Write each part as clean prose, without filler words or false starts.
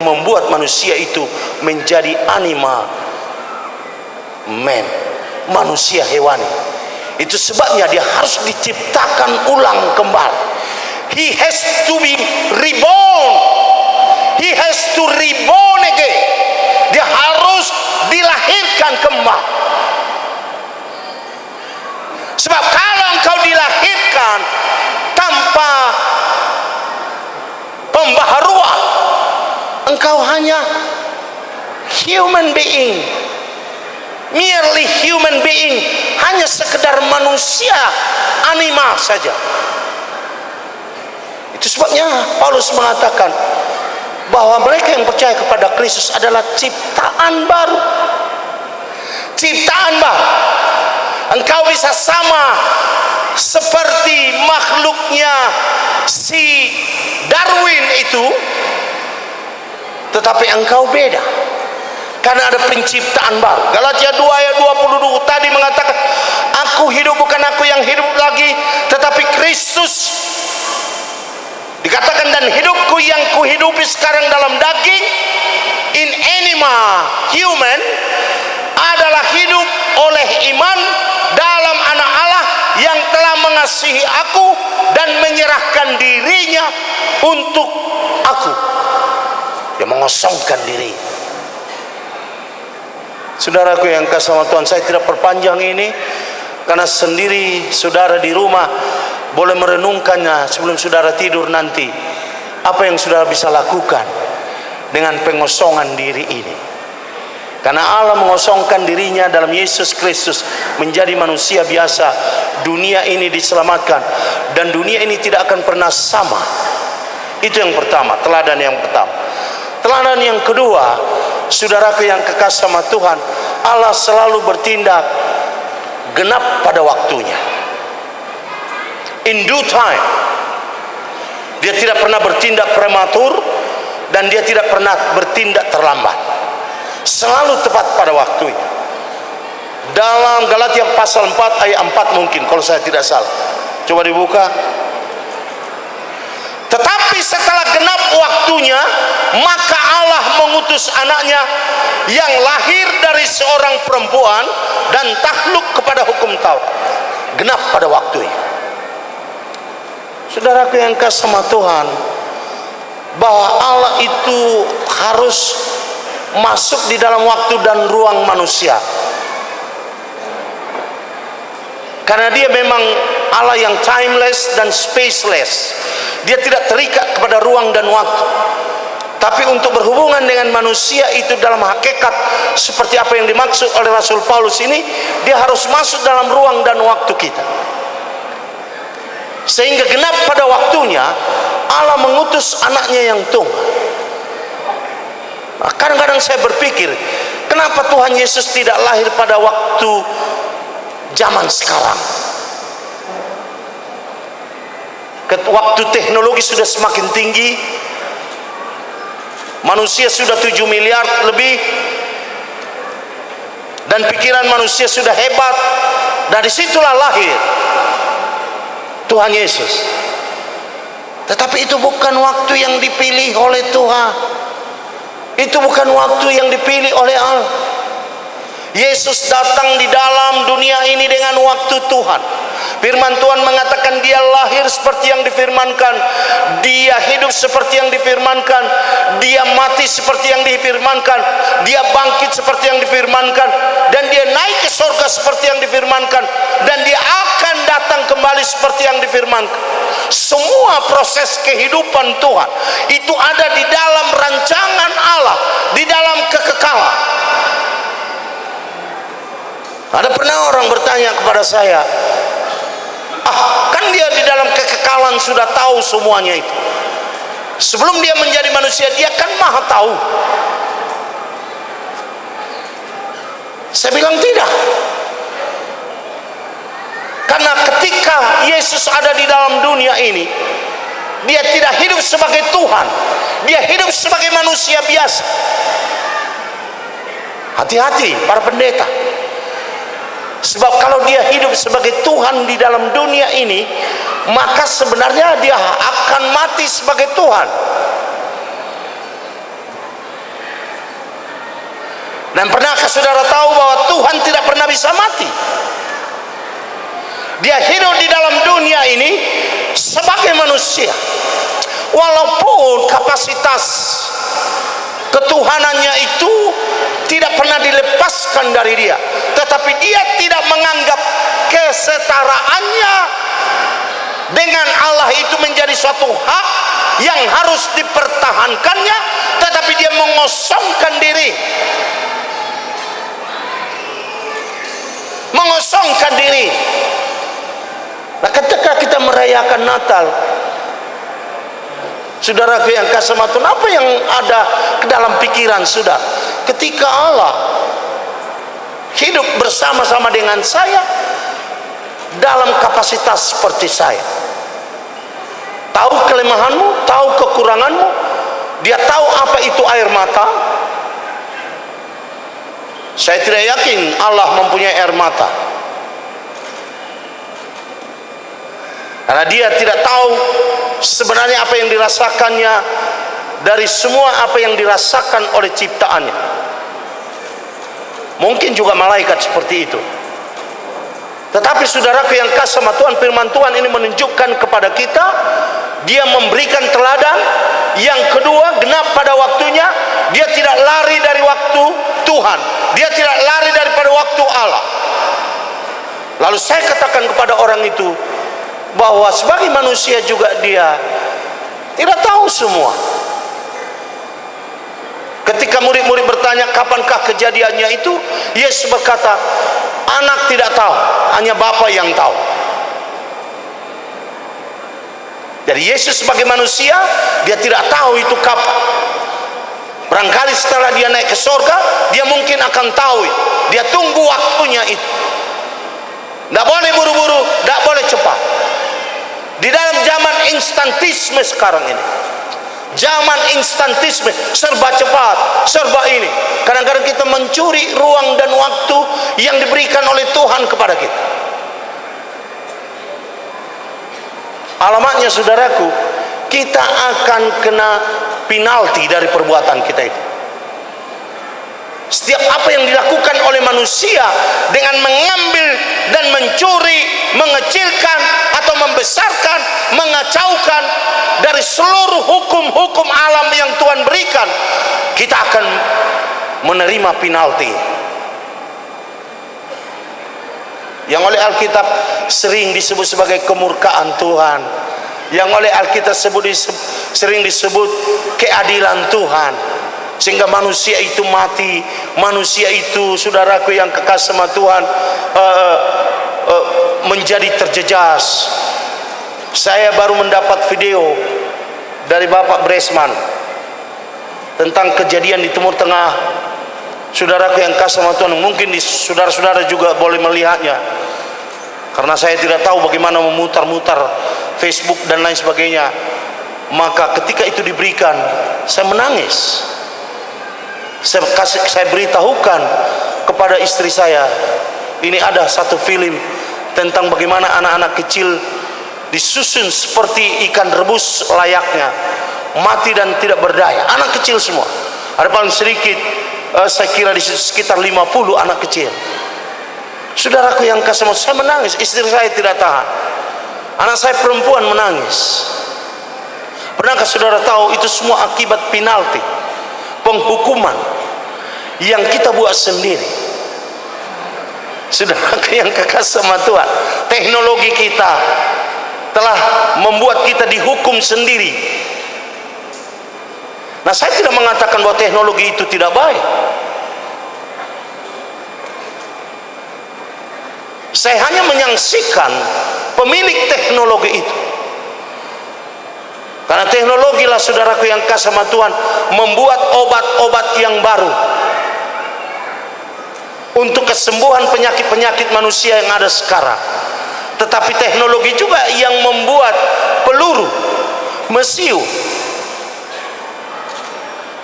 membuat manusia itu menjadi animal man, manusia hewani. Itu sebabnya dia harus diciptakan ulang kembali. He has to be reborn. He has to reborn again. Dia harus dilahirkan kembali. Sebab kalau engkau dilahirkan tanpa pembaharuan, engkau hanya human being, merely human being, hanya sekedar manusia animal saja. Itu sebabnya Paulus mengatakan bahwa mereka yang percaya kepada Kristus adalah ciptaan baru. Ciptaan baru. Engkau bisa sama seperti makhluknya si Darwin itu, tetapi engkau beda karena ada penciptaan baru. Galatia 2 ayat 22 tadi mengatakan, aku hidup, bukan aku yang hidup lagi, tetapi Kristus. Dikatakan, dan hidupku yang kuhidupi sekarang dalam daging, in anima, human, adalah hidup oleh iman dalam anak Allah yang telah mengasihi aku dan menyerahkan dirinya untuk aku. Dia mengosongkan diri. Saudaraku yang kasih sama Tuhan, saya tidak perpanjang ini karena sendiri saudara di rumah boleh merenungkannya sebelum saudara tidur nanti. Apa yang saudara bisa lakukan dengan pengosongan diri ini? Karena Allah mengosongkan dirinya dalam Yesus Kristus menjadi manusia biasa. Dunia ini diselamatkan dan dunia ini tidak akan pernah sama. Itu yang pertama, teladan yang pertama. Teladan yang kedua, saudaraku yang kekasih sama Tuhan, Allah selalu bertindak genap pada waktunya. In due time. Dia tidak pernah bertindak prematur dan dia tidak pernah bertindak terlambat. Selalu tepat pada waktunya. Dalam Galatia pasal 4 ayat 4 mungkin kalau saya tidak salah. Coba dibuka. Tetapi setelah genap waktunya, maka Allah mengutus anaknya yang lahir dari seorang perempuan dan takluk kepada hukum Taurat. Genap pada waktunya. Saudaraku yang kasih sama Tuhan, bahwa Allah itu harus masuk di dalam waktu dan ruang manusia. Karena dia memang Allah yang timeless dan spaceless. Dia tidak terikat kepada ruang dan waktu. Tapi untuk berhubungan dengan manusia itu dalam hakikat seperti apa yang dimaksud oleh Rasul Paulus ini, dia harus masuk dalam ruang dan waktu kita. Sehingga genap pada waktunya Allah mengutus anaknya yang tunggal. Nah, kadang-kadang saya berpikir, kenapa Tuhan Yesus tidak lahir pada waktu zaman sekarang? Waktu teknologi sudah semakin tinggi, manusia sudah 7 miliar lebih, dan pikiran manusia sudah hebat. Dari situlah lahir Tuhan Yesus. Tetapi itu bukan waktu yang dipilih oleh Tuhan. Itu bukan waktu yang dipilih oleh Allah. Yesus datang di dalam dunia ini dengan waktu Tuhan. Firman Tuhan mengatakan dia lahir seperti yang difirmankan, dia hidup seperti yang difirmankan, dia mati seperti yang difirmankan, dia bangkit seperti yang difirmankan, dan dia naik ke surga seperti yang difirmankan, dan dia akan datang kembali seperti yang difirmankan. Semua proses kehidupan Tuhan itu ada di dalam rancangan Allah, di dalam kekekalan. Ada pernah orang bertanya kepada saya, kan dia di dalam kekekalan sudah tahu semuanya itu. Sebelum dia menjadi manusia, dia kan maha tahu. Saya bilang tidak. Karena ketika Yesus ada di dalam dunia ini, dia tidak hidup sebagai Tuhan, dia hidup sebagai manusia biasa. Hati-hati para pendeta. Sebab kalau dia hidup sebagai Tuhan di dalam dunia ini, maka sebenarnya dia akan mati sebagai Tuhan. Dan pernahkah saudara tahu bahwa Tuhan tidak pernah bisa mati? Dia hidup di dalam dunia ini sebagai manusia. Walaupun kapasitas ketuhanannya itu tidak pernah dilepaskan dari dia, tetapi dia tidak menganggap kesetaraannya dengan Allah itu menjadi suatu hak yang harus dipertahankannya, tetapi dia mengosongkan diri. Mengosongkan diri. Nah, ketika kita merayakan Natal, saudaraku yang kasih Tuhan, apa yang ada ke dalam pikiran saudara? Ketika Allah hidup bersama-sama dengan saya dalam kapasitas seperti saya, tahu kelemahanmu, tahu kekuranganmu, dia tahu apa itu air mata. Saya tidak yakin Allah mempunyai air mata, karena dia tidak tahu sebenarnya apa yang dirasakannya dari semua apa yang dirasakan oleh ciptaannya. Mungkin juga malaikat seperti itu. Tetapi saudaraku yang kasih sama Tuhan, firman Tuhan ini menunjukkan kepada kita, dia memberikan teladan. Yang kedua, genap pada waktunya. Dia tidak lari dari waktu Tuhan, dia tidak lari daripada waktu Allah. Lalu saya katakan kepada orang itu bahwa sebagai manusia juga dia tidak tahu semua. Ketika murid-murid bertanya kapankah kejadiannya itu, Yesus berkata, anak tidak tahu, hanya Bapa yang tahu. Jadi Yesus sebagai manusia, dia tidak tahu itu kapan. Barangkali setelah dia naik ke surga, dia mungkin akan tahu. Dia tunggu waktunya itu. Tidak boleh buru-buru, tidak boleh cepat. Di dalam zaman instantisme sekarang ini, zaman instantisme, serba cepat, serba ini, kadang-kadang kita mencuri ruang dan waktu yang diberikan oleh Tuhan kepada kita. Alamatnya saudaraku, kita akan kena penalti dari perbuatan kita itu. Setiap apa yang dilakukan oleh manusia dengan mengambil dan mencuri, mengecilkan atau membesarkan, mengacaukan dari seluruh hukum-hukum alam yang Tuhan berikan, kita akan menerima penalti yang oleh Alkitab sering disebut sebagai kemurkaan Tuhan, yang oleh Alkitab sering disebut keadilan Tuhan, sehingga manusia itu mati. Manusia itu, saudaraku yang kekasih sama Tuhan, menjadi terjejas. Saya baru mendapat video dari Bapak Bresman tentang kejadian di Timur Tengah. Saudaraku yang kasih sama Tuhan, mungkin saudara-saudara juga boleh melihatnya, karena saya tidak tahu bagaimana memutar-mutar Facebook dan lain sebagainya. Maka ketika itu diberikan, saya menangis. Saya beritahukan kepada istri saya, ini ada satu film tentang bagaimana anak-anak kecil disusun seperti ikan rebus layaknya, mati dan tidak berdaya. Anak kecil semua, ada paling sedikit saya kira di sekitar 50 anak kecil. Saudaraku yang kasih, saya menangis, istri saya tidak tahan, anak saya perempuan menangis. Pernahkah saudara tahu itu semua akibat penalti, penghukuman yang kita buat sendiri? Saudaraku yang kekasih sama Tuhan, teknologi kita telah membuat kita dihukum sendiri. Nah, saya tidak mengatakan bahwa teknologi itu tidak baik. Saya hanya menyaksikan pemilik teknologi itu. Karena teknologi lah saudaraku yang kasih sama Tuhan membuat obat-obat yang baru untuk kesembuhan penyakit-penyakit manusia yang ada sekarang. Tetapi teknologi juga yang membuat peluru, mesiu,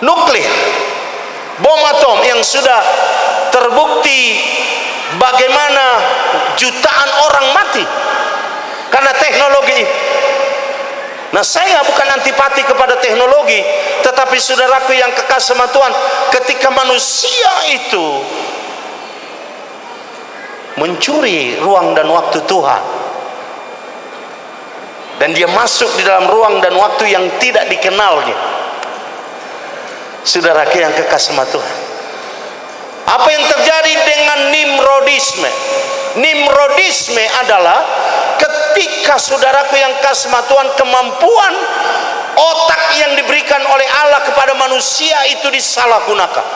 nuklir, bom atom yang sudah terbukti bagaimana jutaan orang mati karena teknologi itu. Nah, saya bukan antipati kepada teknologi, Tetapi saudaraku yang kekasih sama Tuhan, ketika manusia itu mencuri ruang dan waktu Tuhan, dan dia masuk di dalam ruang dan waktu yang tidak dikenalnya, saudaraku yang kekasih sama Tuhan, apa yang terjadi dengan Nimrodisme? Nimrodisme adalah ketika saudaraku yang kasih sama Tuhan, kemampuan otak yang diberikan oleh Allah kepada manusia itu disalahgunakan.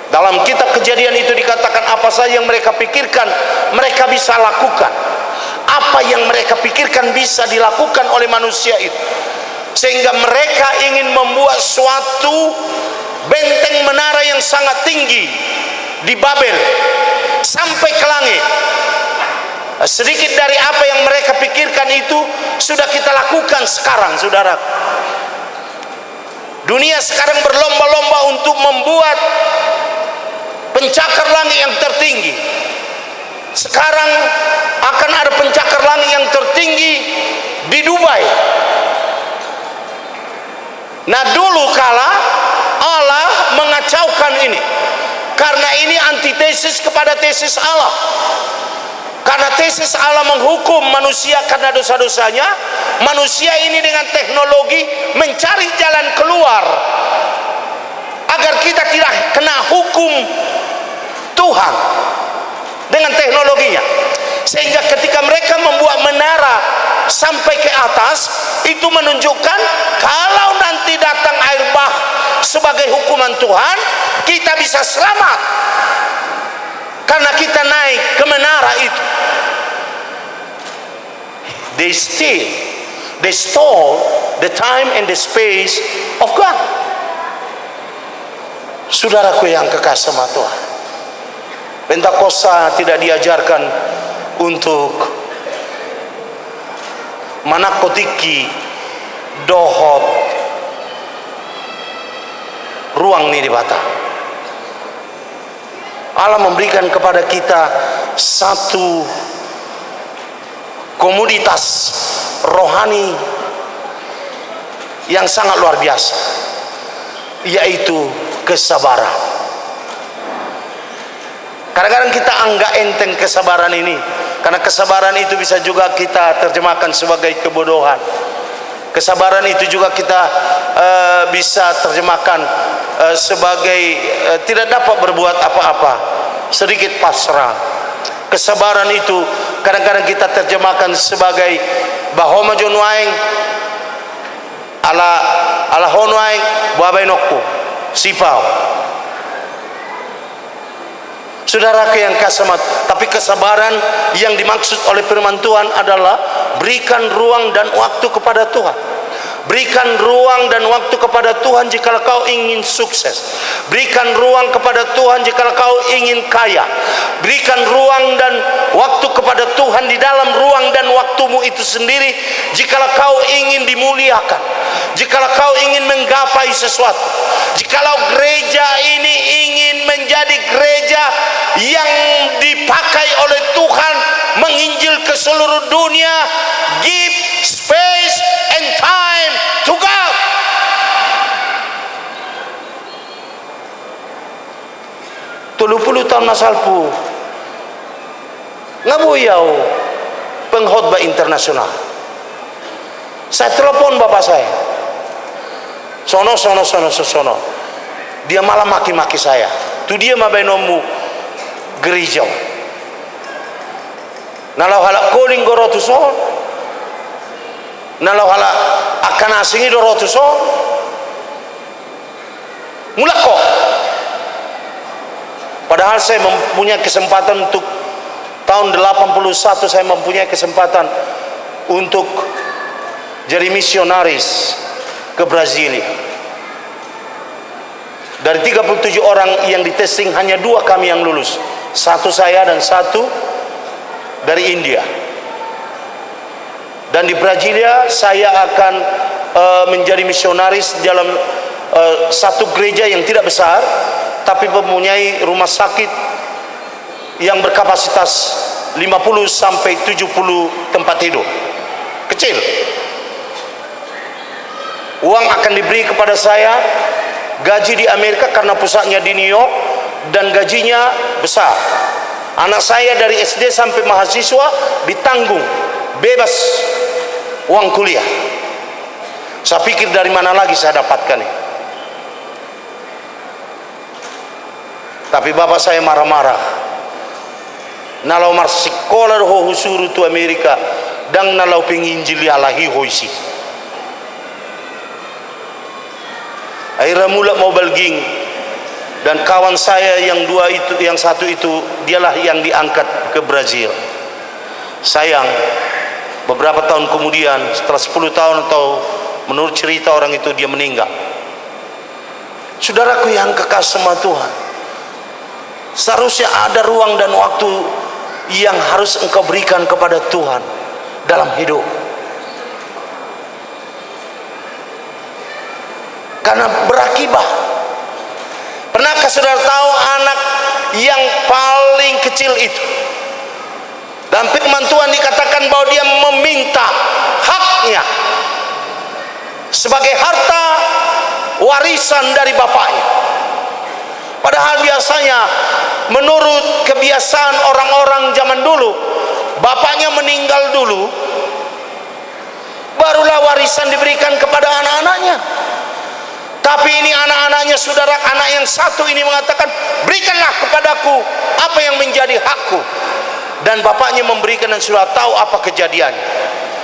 Dalam kitab Kejadian itu dikatakan apa saja yang mereka pikirkan mereka bisa lakukan. Apa yang mereka pikirkan bisa dilakukan oleh manusia itu, sehingga mereka ingin membuat suatu benteng menara yang sangat tinggi di Babel sampai ke langit. Sedikit dari apa yang mereka pikirkan itu sudah kita lakukan sekarang, saudara. Dunia sekarang berlomba-lomba untuk membuat pencakar langit yang tertinggi. Sekarang akan ada pencakar langit yang tertinggi di Dubai. Nah, dulu kala Allah mengacaukan ini, karena ini antitesis kepada tesis Allah. Karena tesis Allah menghukum manusia karena dosa-dosanya, manusia ini dengan teknologi mencari jalan keluar agar kita tidak kena hukum Tuhan dengan teknologinya. Sehingga ketika mereka membuat menara sampai ke atas, itu menunjukkan kalau nanti datang air bah sebagai hukuman Tuhan, kita bisa selamat karena kita naik ke menara itu. They stole the time and the space of God. Saudaraku yang kekasih sama Tuhan, Pentakosta tidak diajarkan untuk manakotiki dohot ruang ini di bata. Allah memberikan kepada kita satu komoditas rohani yang sangat luar biasa, yaitu kesabaran. Kadang-kadang kita anggap enteng kesabaran ini, karena kesabaran itu bisa juga kita terjemahkan sebagai kebodohan. Kesabaran itu juga kita bisa terjemahkan sebagai tidak dapat berbuat apa-apa, sedikit pasrah. Kesabaran itu kadang-kadang kita terjemahkan sebagai bahoma jonuaing ala honuaing babai nokku sipau. Saudara yang kasih, tapi kesabaran yang dimaksud oleh firman Tuhan adalah berikan ruang dan waktu kepada Tuhan. Berikan ruang dan waktu kepada Tuhan jika kau ingin sukses. Berikan ruang kepada Tuhan jika kau ingin kaya. Berikan ruang dan waktu kepada Tuhan di dalam ruang dan waktumu itu sendiri jika kau ingin dimuliakan, jika kau ingin menggapai sesuatu. Jikalau gereja ini ingin menjadi gereja yang dipakai oleh Tuhan menginjil ke seluruh dunia, give space and time to God. Tulu-puluh tahun masalpu ngabuyau pengkhotbah internasional. Saya telepon bapak saya, sono. Dia malah maki-maki saya. Tu dia mabenomu gereja. Nalau halak koling gorotu son. Nalau halak akan asingi dorotu son. Mulako. Padahal saya mempunyai kesempatan untuk tahun 81, saya mempunyai kesempatan untuk jadi misionaris ke Brasilia. Dari 37 orang yang ditesting, hanya 2 kami yang lulus. 1 saya dan 1 dari India. Dan di Brasilia saya akan menjadi misionaris dalam satu gereja yang tidak besar, tapi mempunyai rumah sakit yang berkapasitas 50 sampai 70 tempat tidur. Kecil. Uang akan diberi kepada saya, gaji di Amerika karena pusatnya di New York dan gajinya besar. Anak saya dari SD sampai mahasiswa ditanggung, bebas uang kuliah. Saya pikir dari mana lagi saya dapatkan ini. Tapi bapak saya marah-marah. Nalau mar sekolah ho husuru tu Amerika dan nalau penginjili alahi hoisi. Akhirnya mula mau balging, dan kawan saya yang satu itu dialah yang diangkat ke Brazil. Sayang, beberapa tahun kemudian, setelah 10 tahun atau menurut cerita orang itu, dia meninggal. Saudaraku yang kekasih sama Tuhan, seharusnya ada ruang dan waktu yang harus engkau berikan kepada Tuhan dalam hidup. Karena berakibat. Pernahkah saudara tahu anak yang paling kecil itu, dalam firman Tuhan dikatakan bahwa dia meminta haknya sebagai harta warisan dari bapaknya. Padahal biasanya menurut kebiasaan orang-orang zaman dulu, bapaknya meninggal dulu, barulah warisan diberikan kepada anak-anaknya. Tapi ini anak-anaknya, saudara, anak yang satu ini mengatakan, berikanlah kepadaku apa yang menjadi hakku. Dan bapaknya memberikan, dan sudah tahu apa kejadiannya.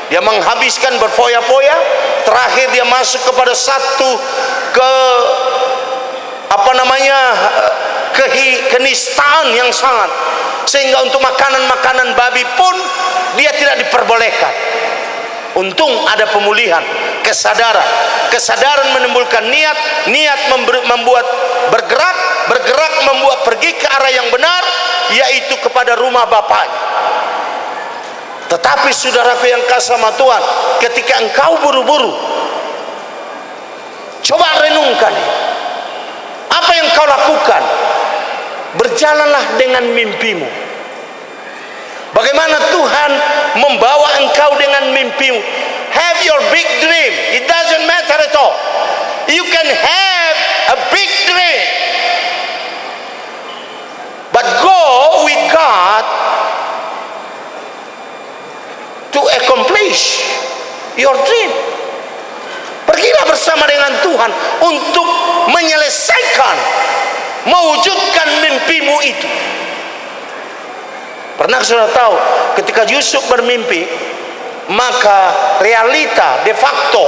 Dia menghabiskan berfoya-foya. Terakhir dia masuk kepada satu kenistaan yang sangat, sehingga untuk makanan-makanan babi pun dia tidak diperbolehkan. Untung ada pemulihan, kesadaran menimbulkan niat membuat bergerak membuat pergi ke arah yang benar, yaitu kepada rumah bapaknya. Tetapi saudaraku yang kasih sama Tuhan, ketika engkau buru-buru, coba renungkan apa yang kau lakukan. Berjalanlah dengan mimpimu. Bagaimana Tuhan membawa engkau dengan mimpimu. Have your big dream. It doesn't matter at all. You can have a big dream, but go with God to accomplish your dream. Pergilah bersama dengan Tuhan untuk menyelesaikan, mewujudkan mimpimu itu. Pernah saudara tahu, ketika Yusuf bermimpi, maka realita de facto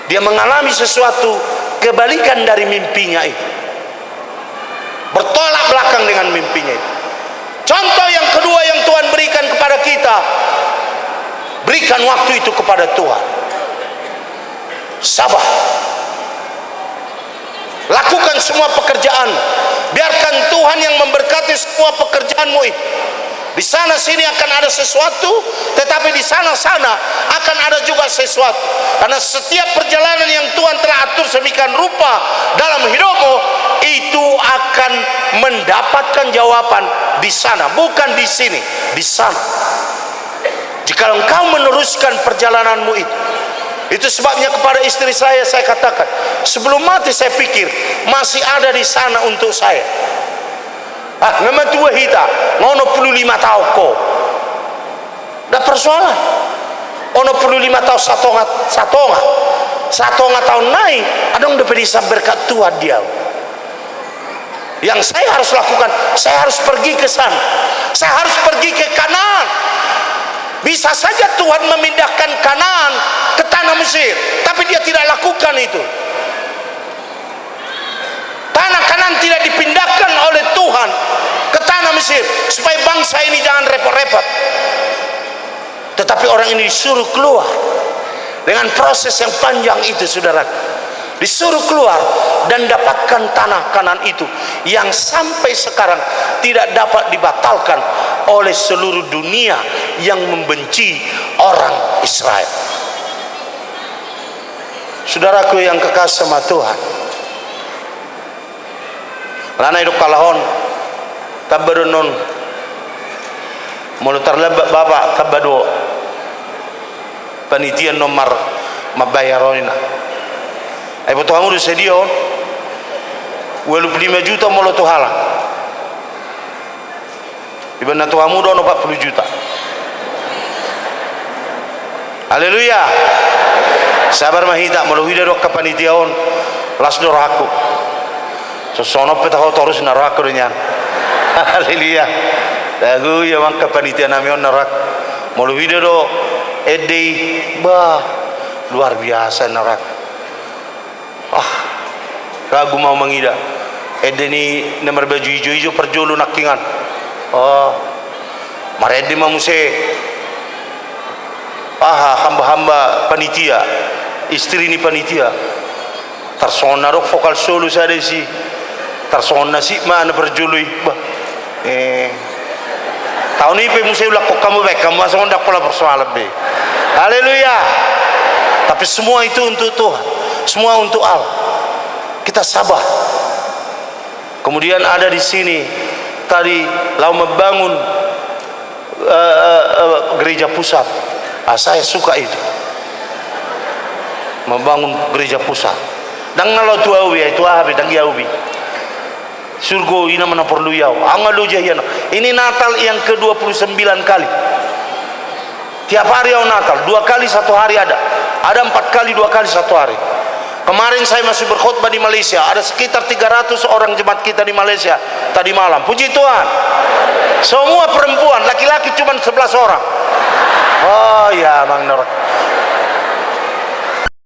dia mengalami sesuatu kebalikan dari mimpinya itu, bertolak belakang dengan mimpinya itu. Contoh yang kedua yang Tuhan berikan kepada kita, berikan waktu itu kepada Tuhan. Sabar. Lakukan semua pekerjaan. Biarkan Tuhan yang memberkati semua pekerjaanmu itu. Di sana sini akan ada sesuatu, tetapi di sana akan ada juga sesuatu. Karena setiap perjalanan yang Tuhan telah atur sedemikian rupa dalam hidupmu, itu akan mendapatkan jawaban di sana, bukan di sini, di sana. Jika engkau meneruskan perjalananmu itu sebabnya kepada istri saya katakan, sebelum mati saya pikir masih ada di sana untuk saya. Memang tua hita, ngono 25 tahun kok. Dah persoalan. Ono 25 tahun satonga tahun naik, adong dapat bisa berkat Tuhan dia. Yang saya harus lakukan, saya harus pergi ke sana. Saya harus pergi ke Kanaan. Bisa saja Tuhan memindahkan Kanaan ke tanah Mesir, tapi dia tidak lakukan itu. Tanah Kanaan tidak dipindahkan oleh Tuhan ke tanah Mesir supaya bangsa ini jangan repot-repot. Tetapi orang ini disuruh keluar dengan proses yang panjang itu, saudara. Disuruh keluar dan dapatkan tanah Kanaan itu yang sampai sekarang tidak dapat dibatalkan oleh seluruh dunia yang membenci orang Israel. Saudaraku yang kekasih sama Tuhan, lana hidup kalahon tabarunon mulutar lebak bapak tabado panitia nomor mabayaroina ai boto hamudu sedio 25 juta molo to hala ibana to hamudu ono 40 juta. Haleluya. Sabar mahita molo hida do kapanitia on las do raku so sono peta ho terus na raku nya. Haleluya. Lagu ya mang kapanitia nami on narak molo hida do edei bah luar biasa narak. Ragu mau mengida edeni nomor baju hijau perjolu nakingan. Maredi mamuse hamba-hamba panitia istri ni panitia tarsona rok vokal solo sada si tarsona si mana perjului tahun ini muse ulak kok kamu baik kamu asal ndak pola persoalan be. Haleluya. Tapi semua itu untuk Tuhan, semua untuk Allah. Kita sabar. Kemudian ada di sini tadi lau membangun gereja pusat. Saya suka itu, membangun gereja pusat. Dan kalau tua ubi itu abi dan ya ubi. Surgo ina mana perlu yau. Angalu jahiyana. Ini Natal yang ke-29 kali. Tiap hari au Natal, 2 kali 1 hari ada 4 kali 2 kali 1 hari. Kemarin saya masih berkhutbah di Malaysia, ada sekitar 300 orang jemaat kita di Malaysia tadi malam. Puji Tuhan. Semua perempuan, laki-laki cuma 11 orang. Oh ya, Bang Norak.